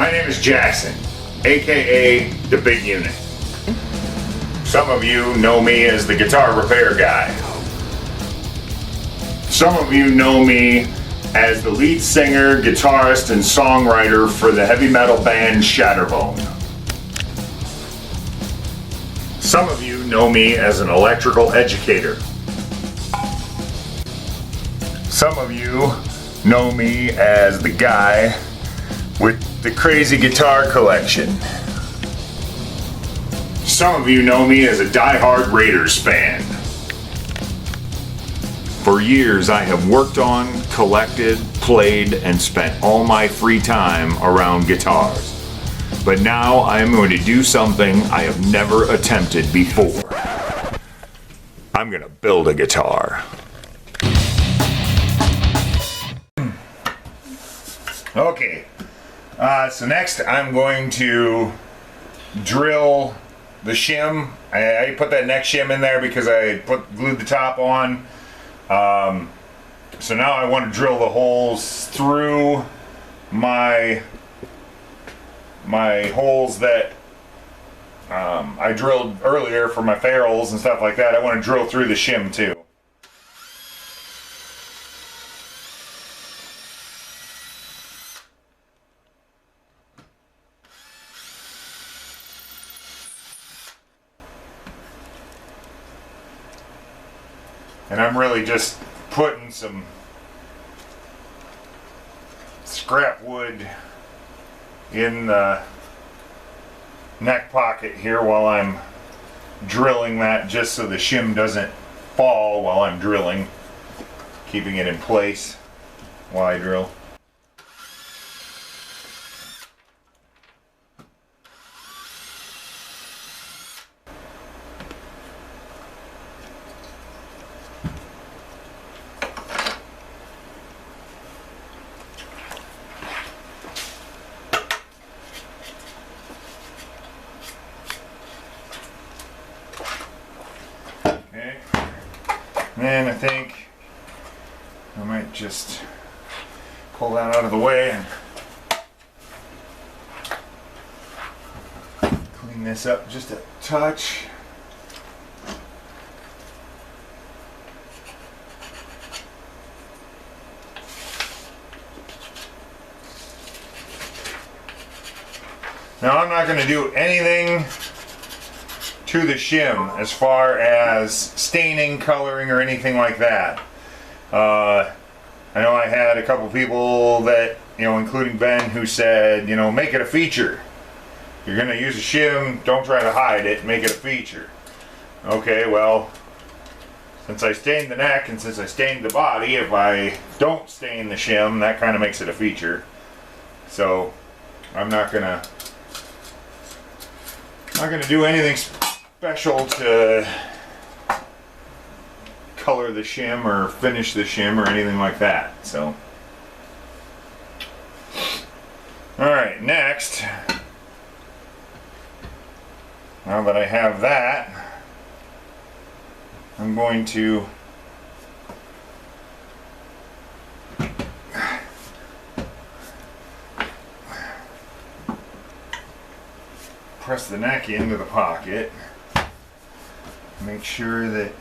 My name is Jackson, aka the Big Unit. Some of you know me as the guitar repair guy. Some of you know me as the lead singer, guitarist, and songwriter for the heavy metal band Shatterbone. Some of you know me as an electrical educator. Some of you know me as the guy with the crazy guitar collection. Some of you know me as a die-hard Raiders fan. For years I have worked on, collected, played, and spent all my free time around guitars. But now I am going to do something I have never attempted before. I'm gonna build a guitar. Okay, so next I'm going to drill the shim. I put that neck shim in there because I glued the top on. So now I want to drill the holes through my holes that I drilled earlier for my ferrules and stuff like that. I want to drill through the shim too. And I'm really just putting some scrap wood in the neck pocket here while I'm drilling that, just so the shim doesn't fall while I'm drilling, keeping it in place while I drill. And I think I might just pull that out of the way and clean this up just a touch. Now I'm not going to do anything to the shim as far as staining, coloring, or anything like that. I know I had a couple people that, including Ben, who said, make it a feature. You're gonna use a shim, don't try to hide it, make it a feature. Okay, well, since I stained the neck and since I stained the body, if I don't stain the shim, that kind of makes it a feature. So I'm not gonna do anything special to color the shim or finish the shim or anything like that. So, alright, next, now that I have that, I'm going to press the neck into the pocket. Make sure that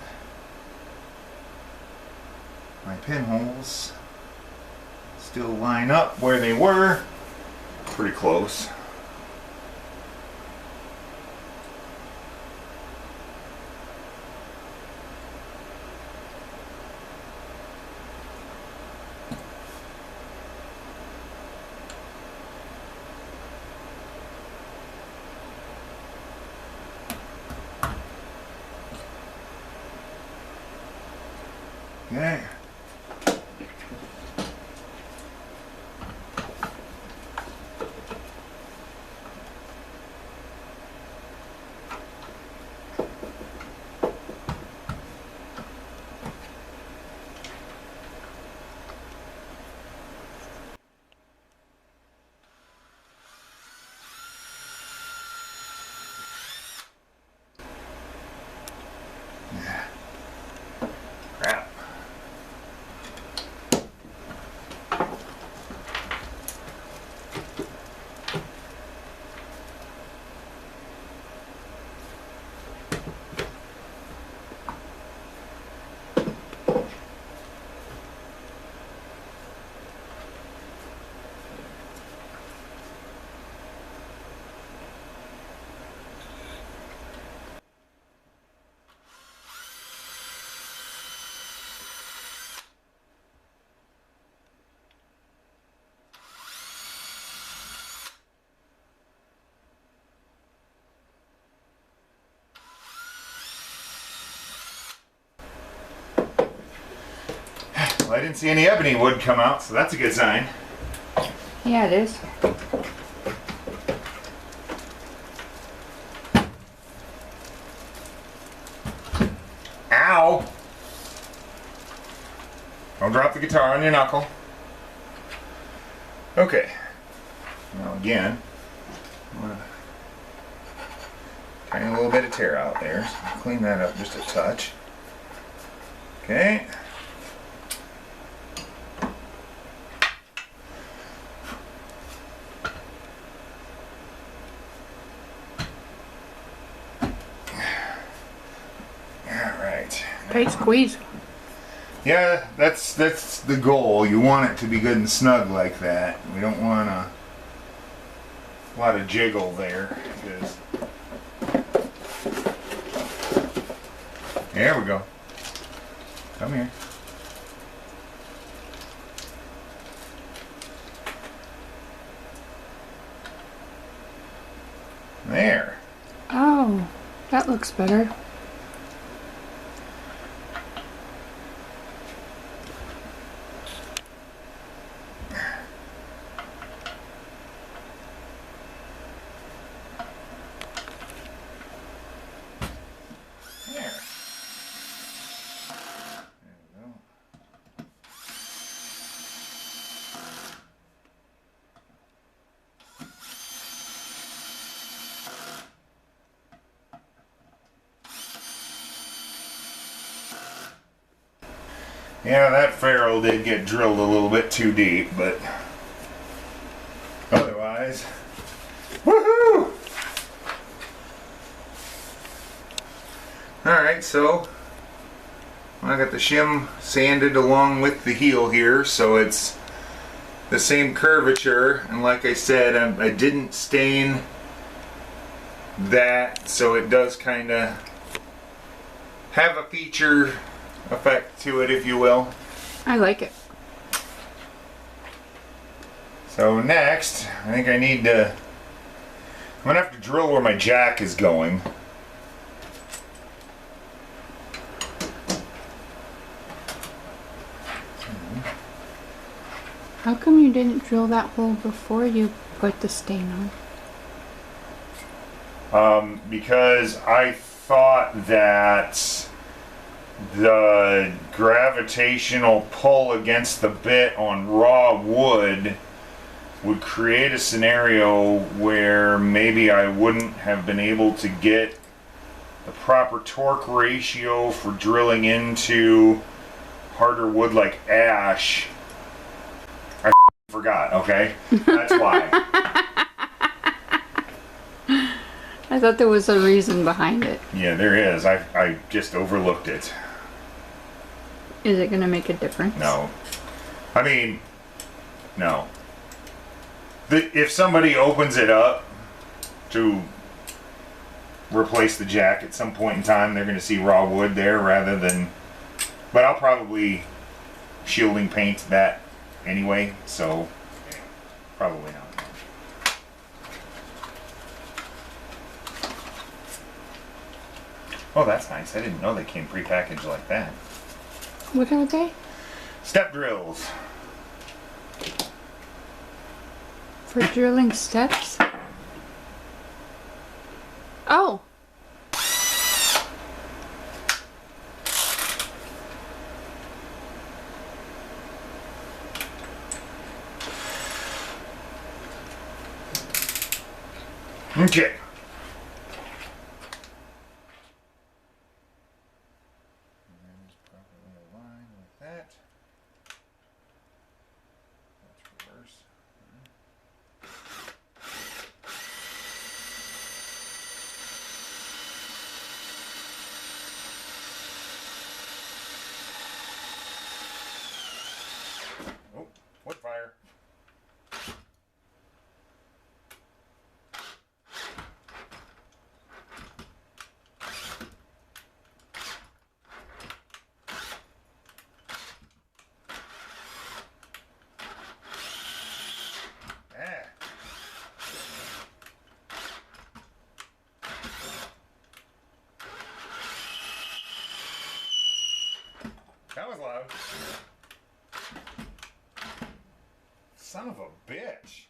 my pinholes still line up where they were. Pretty close. Okay. Well, I didn't see any ebony wood come out, so that's a good sign. Yeah, it is. Ow! Don't drop the guitar on your knuckle. Okay. Now again, I'm gonna tiny little bit of tear out there. So I'll clean that up just a touch. Okay. Tight squeeze. Yeah, that's the goal. You want it to be good and snug like that. We don't want a lot of jiggle there. Because there we go. Come here. There. Oh, that looks better. Yeah, that ferrule did get drilled a little bit too deep, but otherwise, woohoo! Alright, so I got the shim sanded along with the heel here, so it's the same curvature, and like I said, I didn't stain that, so it does kind of have a feature effect to it, if you will. I like it. So next, I think I need to, I'm gonna have to drill where my jack is going. How come you didn't drill that hole before you put the stain on? Because I thought that the gravitational pull against the bit on raw wood would create a scenario where maybe I wouldn't have been able to get the proper torque ratio for drilling into harder wood like ash. I forgot, okay? That's why. I thought there was a reason behind it. Yeah, there is. I just overlooked it. Is it going to make a difference? No. I mean, no. If somebody opens it up to replace the jack at some point in time, they're going to see raw wood there rather than... But I'll probably shielding paint that anyway, so probably not. Oh, that's nice. I didn't know they came prepackaged like that. What are they? Step drills. For drilling steps? Oh! Okay. Oh, wood fire. That was loud. Son of a bitch.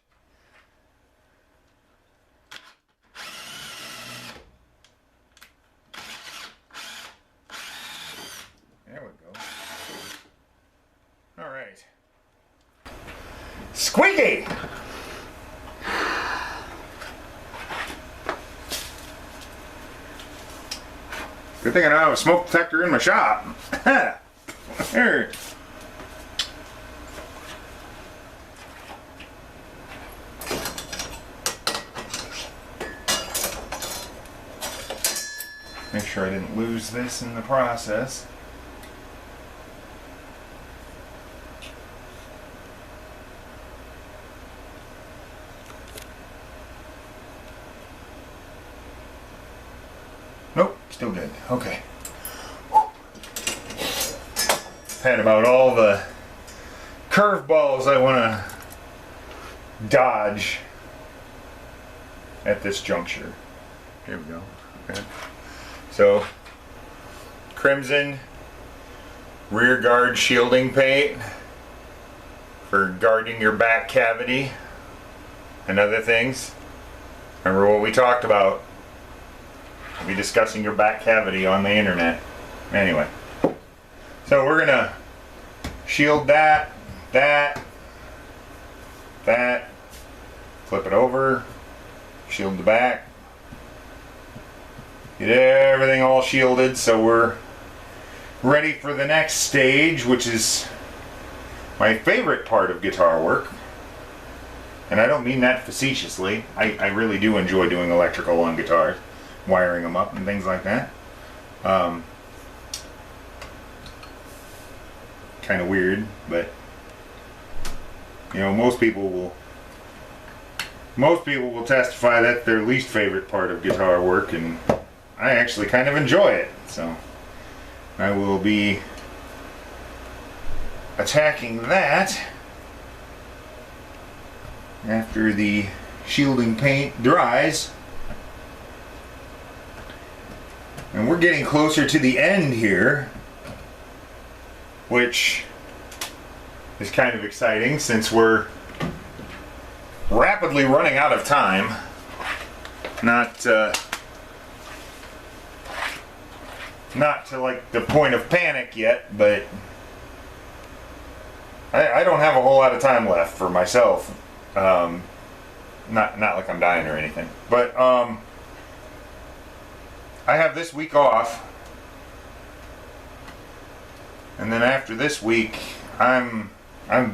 There we go. All right. Squeaky! Good thing I don't have a smoke detector in my shop. There. Make sure I didn't lose this in the process. Nope, still good. Okay. Had about all the curveballs I want to dodge at this juncture. Here we go. Okay. So, crimson rear guard shielding paint for guarding your back cavity and other things. Remember what we talked about? We'll be discussing your back cavity on the internet. Anyway, so we're gonna shield that, flip it over, shield the back, get everything all shielded so we're ready for the next stage, which is my favorite part of guitar work. And I don't mean that facetiously. I really do enjoy doing electrical on guitars, wiring them up and things like that. Kind of weird, but you know, most people will testify that their least favorite part of guitar work, and I actually kind of enjoy it. So I will be attacking that after the shielding paint dries. And we're getting closer to the end here, which is kind of exciting since we're rapidly running out of time. Not to like the point of panic yet, but I don't have a whole lot of time left for myself. Not like I'm dying or anything, but I have this week off, and then after this week I'm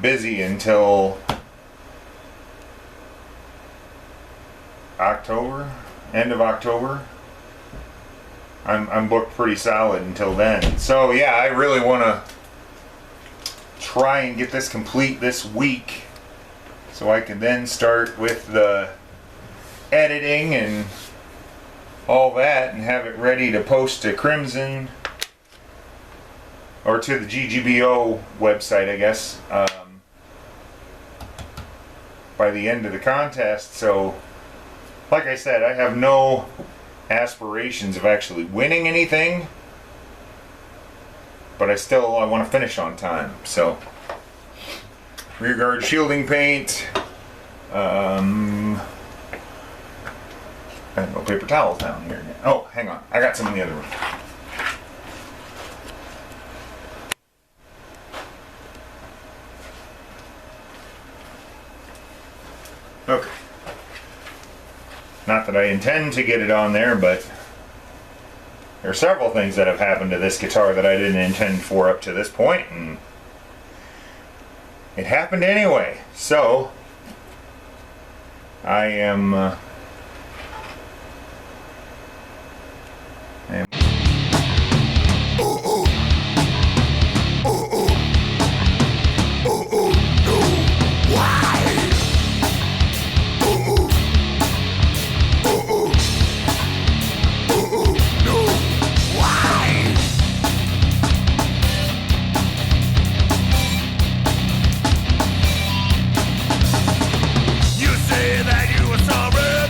busy until October, end of October. I'm booked pretty solid until then. So yeah, I really want to try and get this complete this week so I can then start with the editing and all that and have it ready to post to Crimson or to the GGBO website, I guess, by the end of the contest. So like I said, I have no aspirations of actually winning anything, but I want to finish on time. So rear guard shielding paint. I have no paper towels down here. Oh, hang on, I got some in the other room. Okay. Not that I intend to get it on there, but there are several things that have happened to this guitar that I didn't intend for up to this point, and it happened anyway. So I am You say that you were sorry.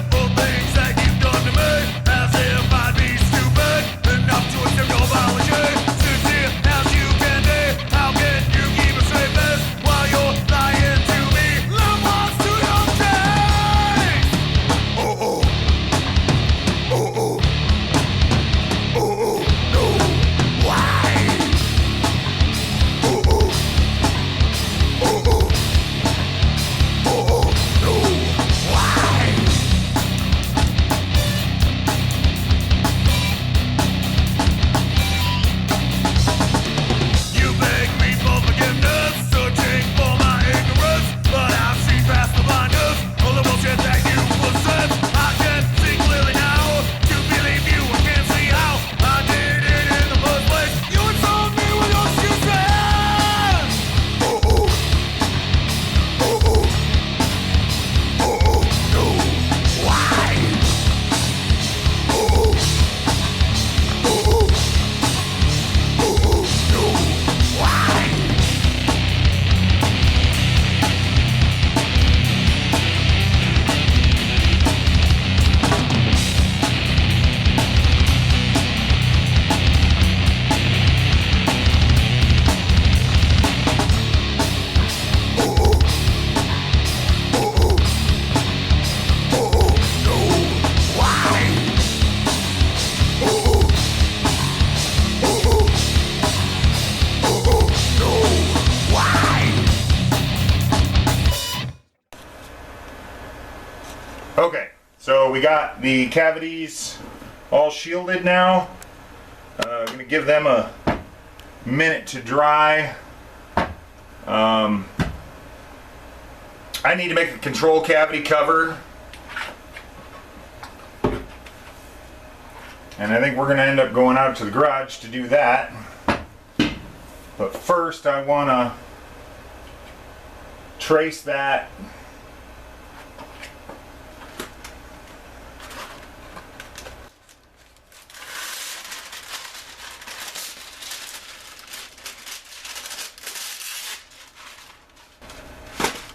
Okay, so we got the cavities all shielded now. I'm going to give them a minute to dry. I need to make a control cavity cover. And I think we're going to end up going out to the garage to do that. But first I want to trace that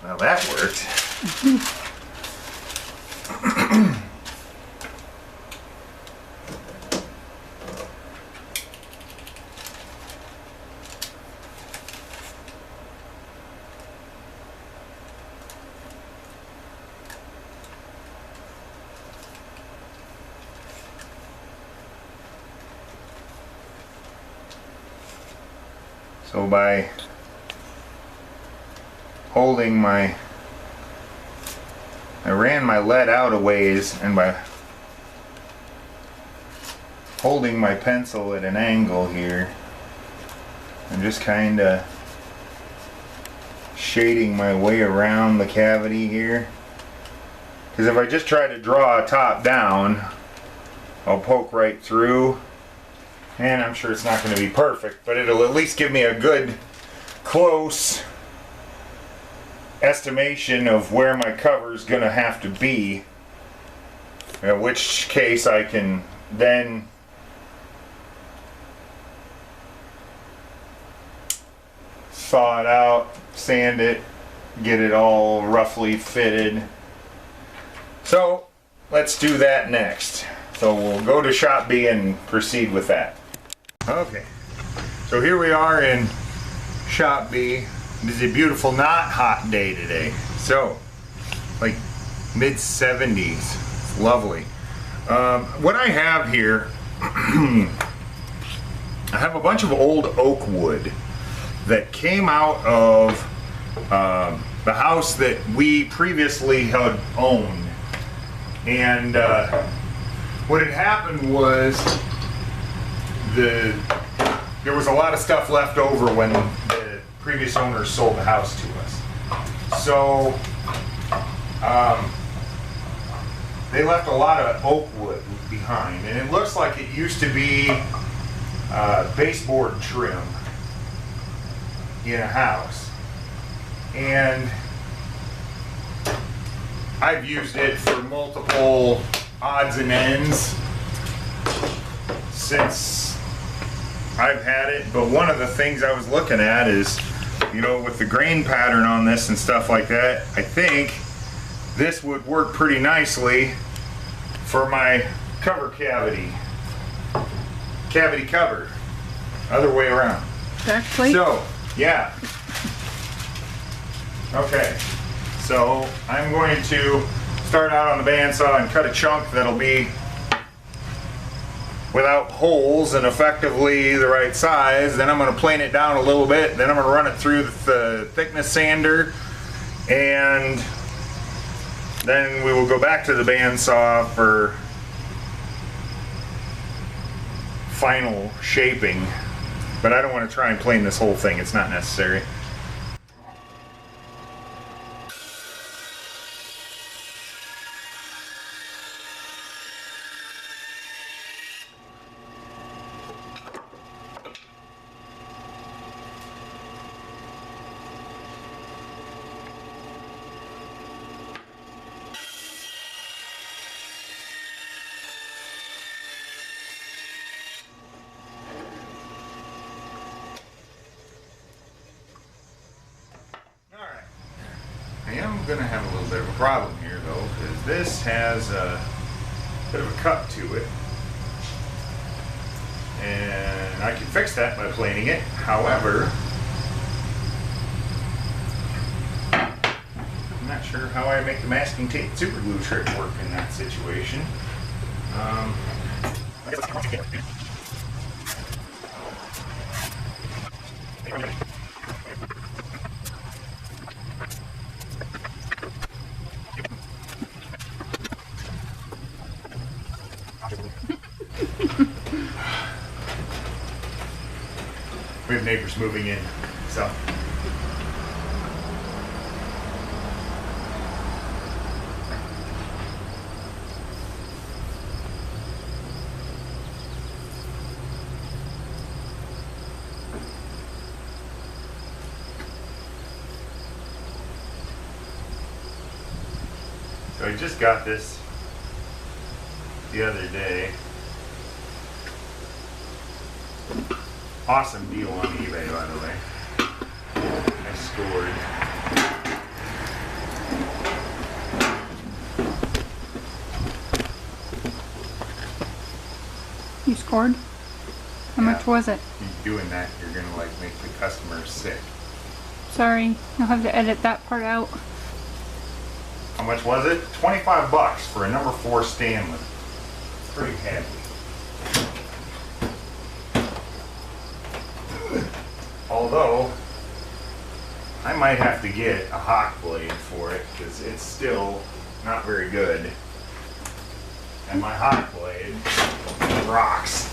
well, that worked. So by holding I ran my lead out a ways, and by holding my pencil at an angle here, I'm just kind of shading my way around the cavity here. Because if I just try to draw a top down, I'll poke right through. And I'm sure it's not going to be perfect, but it'll at least give me a good close estimation of where my cover is going to have to be. In which case I can then saw it out, sand it, get it all roughly fitted. So let's do that next. So we'll go to shop B and proceed with that. Okay, so here we are in shop B. It is a beautiful, not hot day today. So, like mid-70s. It's lovely. What I have here, I have a bunch of old oak wood that came out of the house that we previously had owned. And what had happened was there was a lot of stuff left over when the previous owners sold the house to us. So they left a lot of oak wood behind, and it looks like it used to be baseboard trim in a house. And I've used it for multiple odds and ends since I've had it, but one of the things I was looking at is, you know, with the grain pattern on this and stuff like that, I think this would work pretty nicely for my cover cavity cover, other way around. Exactly. So, yeah. Okay, so I'm going to start out on the bandsaw and cut a chunk that'll be without holes and effectively the right size. Then I'm going to plane it down a little bit. Then I'm going to run it through the thickness sander, and then we will go back to the bandsaw for final shaping. But I don't want to try and plane this whole thing. It's not necessary. I am going to have a little bit of a problem here though, because this has a bit of a cut to it. And I can fix that by planing it. However, I'm not sure how I make the masking tape super glue trick work in that situation. We have neighbors moving in, so. So I just got this the other day. Awesome deal on eBay, by the way. I scored. You scored? How much was it? You doing that, you're gonna like make the customer sick. Sorry, you'll have to edit that part out. How much was it? 25 bucks for a number 4 Stanley. Pretty heavy. Although, I might have to get a hawk blade for it because it's still not very good. And my hawk blade rocks.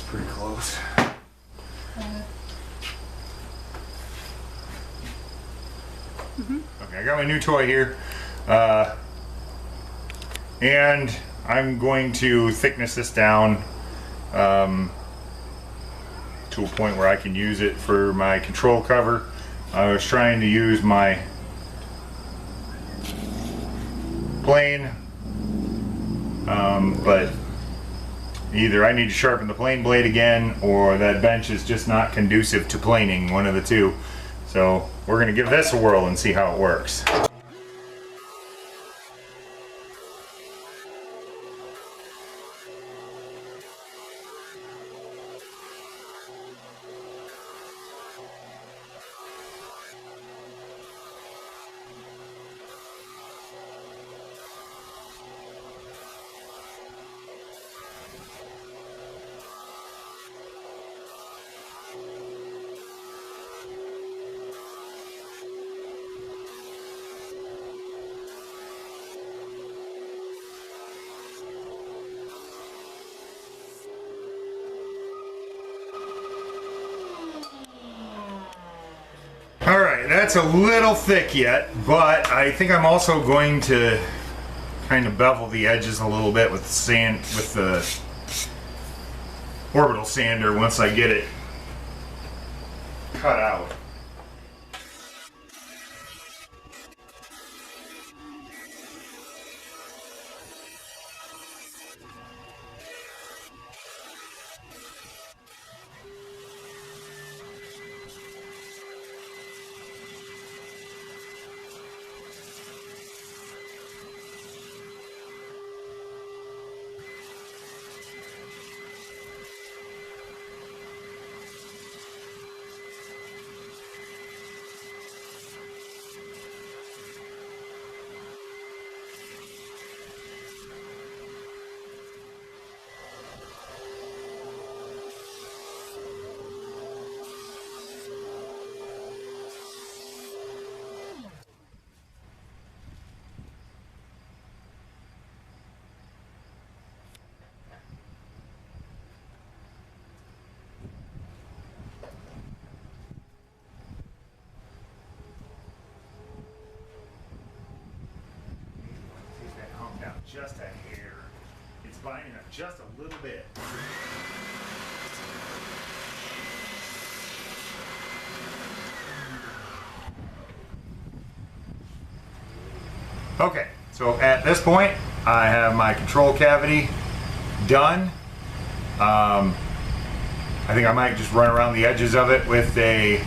Pretty close. Okay, I got my new toy here, and I'm going to thickness this down to a point where I can use it for my control cover. I was trying to use my plane, but either I need to sharpen the plane blade again, or that bench is just not conducive to planing, one of the two. So we're going to give this a whirl and see how it works. Alright, that's a little thick yet, but I think I'm also going to kind of bevel the edges a little bit with sand, with the orbital sander once I get it cut out. just a hair. It's binding up just a little bit. Okay, so at this point, I have my control cavity done. I think I might just run around the edges of it with a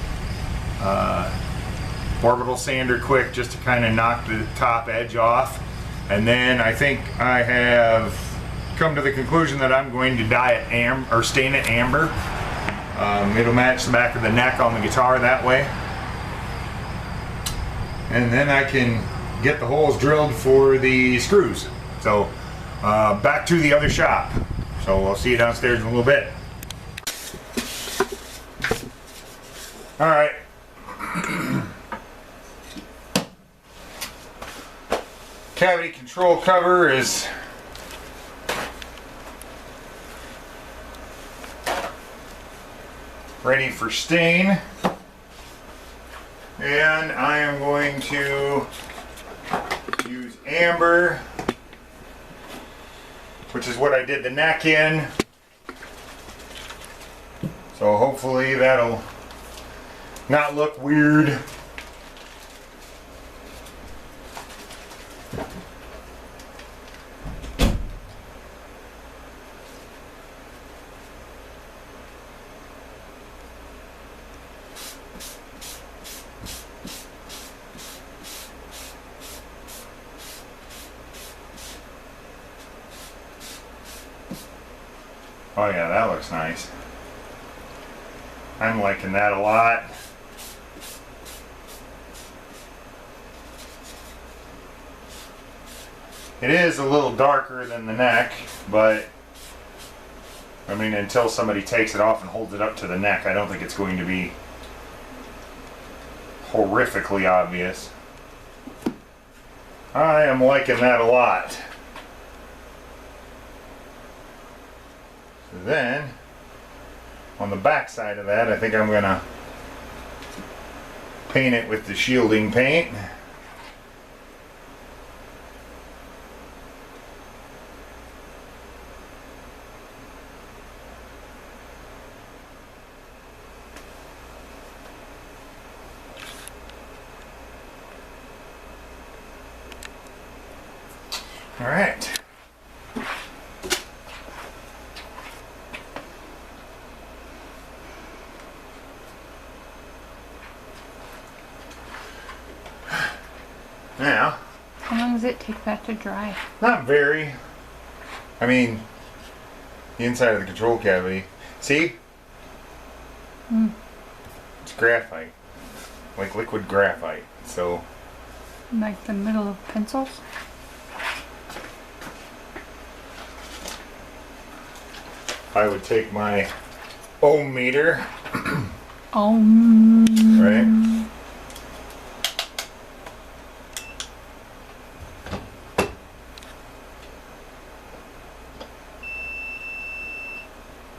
orbital sander quick, just to kind of knock the top edge off. And then I think I have come to the conclusion that I'm going to dye it amber, or stain it amber. It'll match the back of the neck on the guitar that way. And then I can get the holes drilled for the screws. So back to the other shop. So I'll see you downstairs in a little bit. All right. Cavity control cover is ready for stain. And I am going to use amber, which is what I did the neck in. So hopefully that'll not look weird. Oh yeah, that looks nice. I'm liking that a lot. It is a little darker than the neck, but I mean, until somebody takes it off and holds it up to the neck, I don't think it's going to be horrifically obvious. I am liking that a lot. So then, on the back side of that, I think I'm gonna paint it with the shielding paint. All right. Now, how long does it take that to dry? not very. I mean, the inside of the control cavity. See? It's graphite. Like liquid graphite. So, Like the middle of pencils? I would take my ohm meter, Oh. right?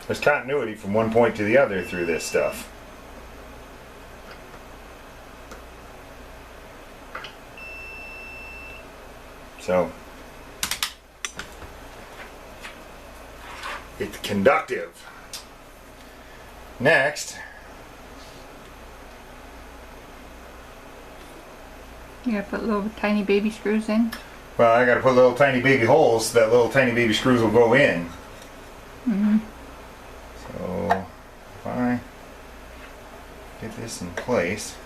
There's continuity from one point to the other through this stuff. So, it's conductive. Next, You gotta put little tiny baby screws in. well, I gotta put little tiny baby holes that little tiny baby screws will go in. So, if I get this in place,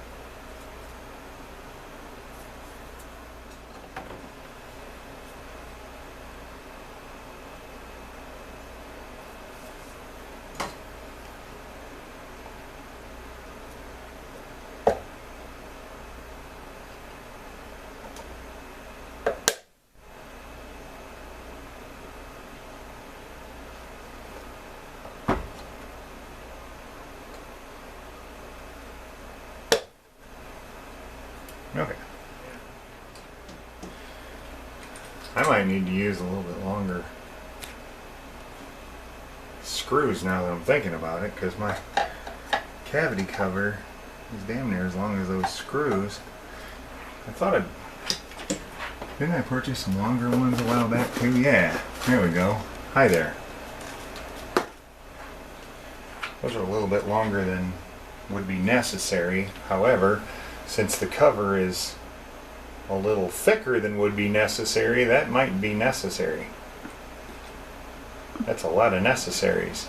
okay. I might need to use a little bit longer screws now that I'm thinking about it, because my cavity cover is damn near as long as those screws. I thought I'd Didn't I purchase some longer ones a while back too? Yeah, there we go. Hi there. Those are a little bit longer than would be necessary. However, since the cover is a little thicker than would be necessary, that might be necessary. That's a lot of necessaries.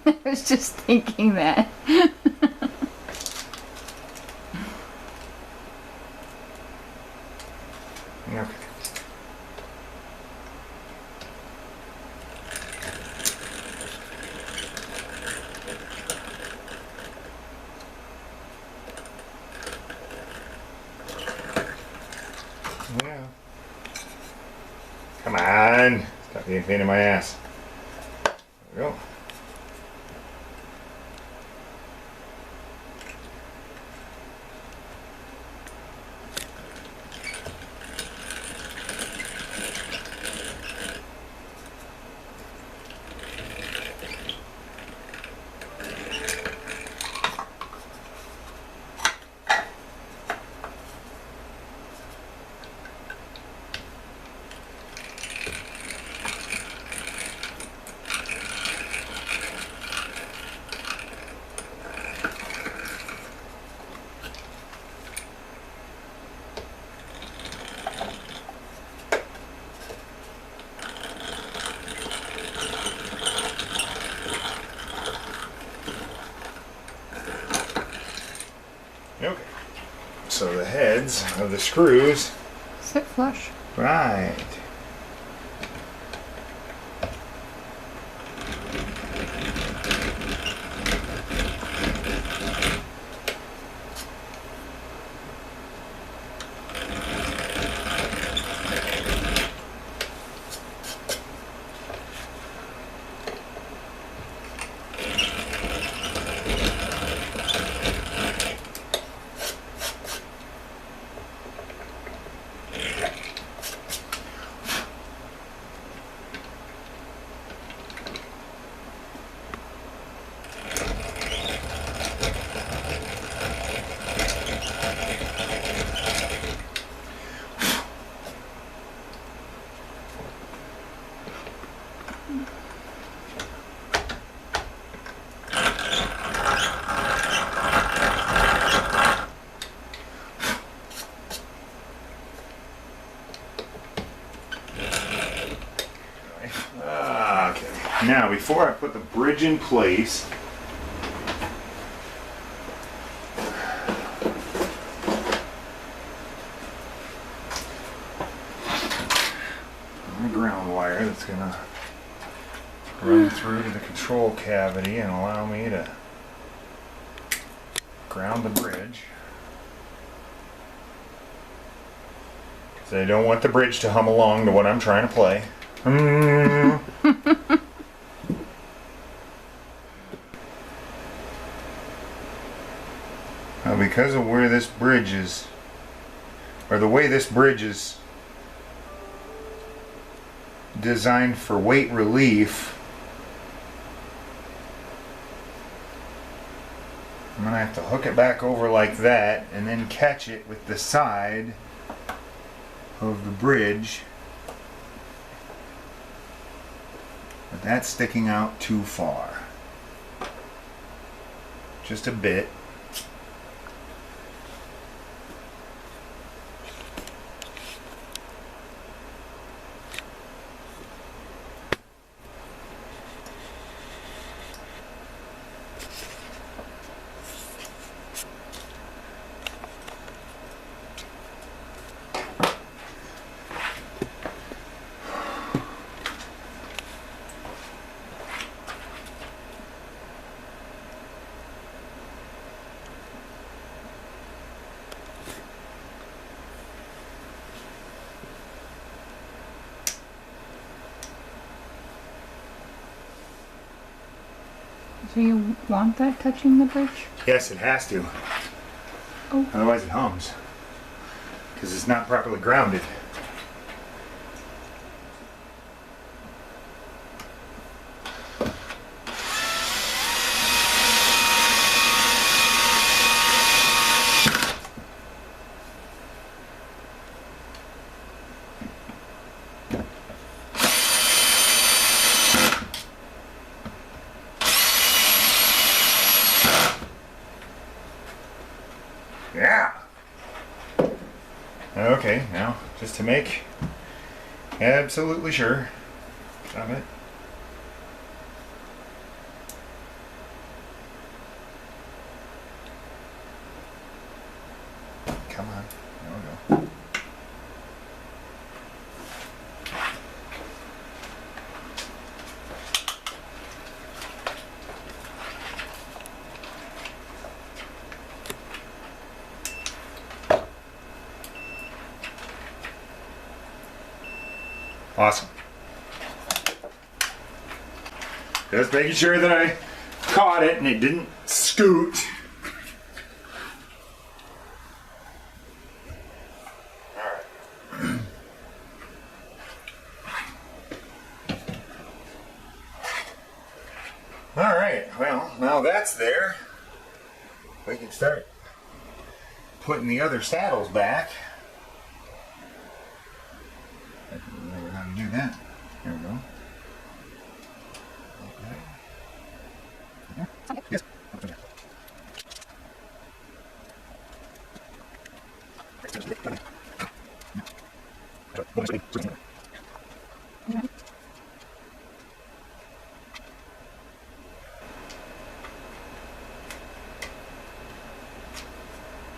I was just thinking that. Okay. Yeah. Come on. Stop being a pain in my ass. There we go. Okay. So the heads of the screws. Sit flush. Right. Okay. Now, before I put the bridge in place, my ground wire that's gonna run through to the control cavity and allow me to ground the bridge. Because I don't want the bridge to hum along to what I'm trying to play. Now, because of where this bridge is, or the way this bridge is designed for weight relief, I'm gonna have to hook it back over like that and then catch it with the side of the bridge. But that's sticking out too far. Just a bit. So you want that touching the bridge? Yes, it has to. Oh. Otherwise it hums. Because it's not properly grounded. Yeah. Okay, now just to make absolutely sure. Stop it. Come on. There we go. Awesome. Just making sure that I caught it and it didn't scoot. Alright. Alright, well, now that's there. We can start putting the other saddles back. I can remember how to do that. There we go. Yes.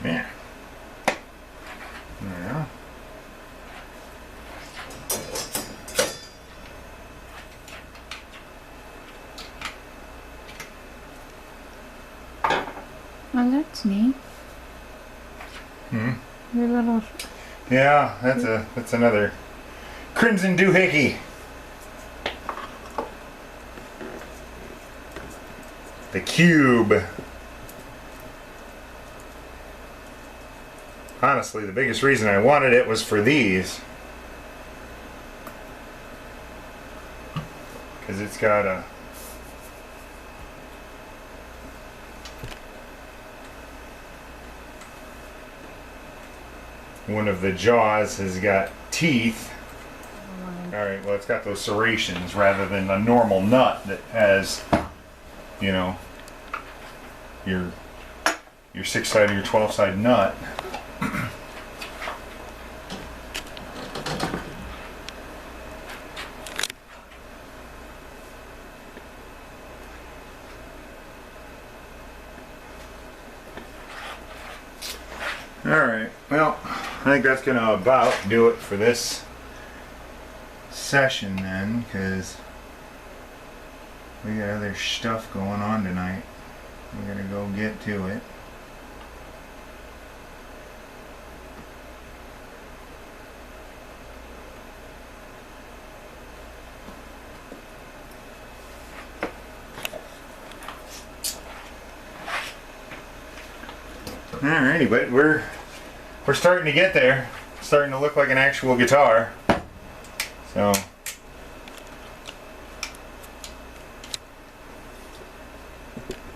Yeah. Yeah. Oh, that's neat. Hmm. Your little. Yeah, that's another crimson doohickey. The cube. Honestly, the biggest reason I wanted it was for these. Because it's got a one of the jaws has got teeth. Alright, well it's got those serrations rather than a normal nut that has, you know, your 6-side or your 12-side nut. Alright, well, I think that's going to about do it for this session then, because we got other stuff going on tonight. We're going to go get to it. Alrighty, but we're starting to get there. It's starting to look like an actual guitar. So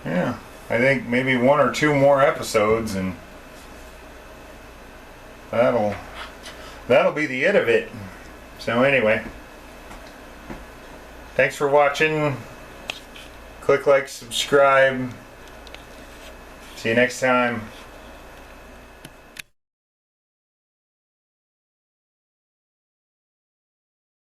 yeah, I think maybe 1 or 2 more episodes and that'll be the it of it. So anyway, thanks for watching. Click like, subscribe. See you next time.